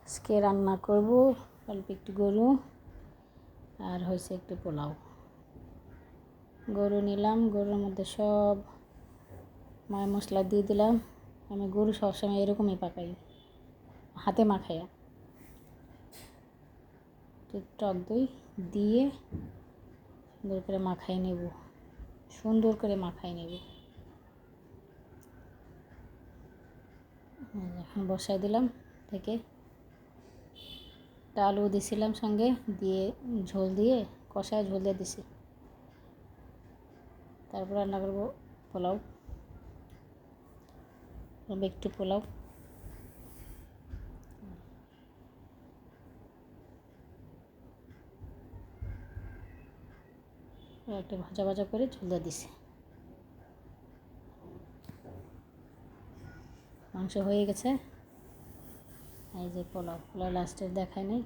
আজকে রান্না করব অল্প একটু গরু আর হয়েছে একটু পোলাও। গরু নিলাম, গরুর মধ্যে সব ময় মশলা দিয়ে দিলাম। আমি গরু সবসময় এরকমই পাকাই, হাতে মাখাইয়া। টক দই দিয়ে সুন্দর করে মাখাই নেব, সুন্দর করে মাখাই নেব। এখন বসাই দিলাম থেকে, আলু দিছিলাম সঙ্গে দিয়ে, ঝোল দিয়ে কষায় ঝোল দিয়ে দিছি। তারপর রান্না করবো পোলাও, একটু পোলাও। একটু ভাজা ভাজা করে ঝোল দিয়ে দিছি। মাংস হয়ে গেছে, এই যে পোলাও লাস্টের দেখায় নেই।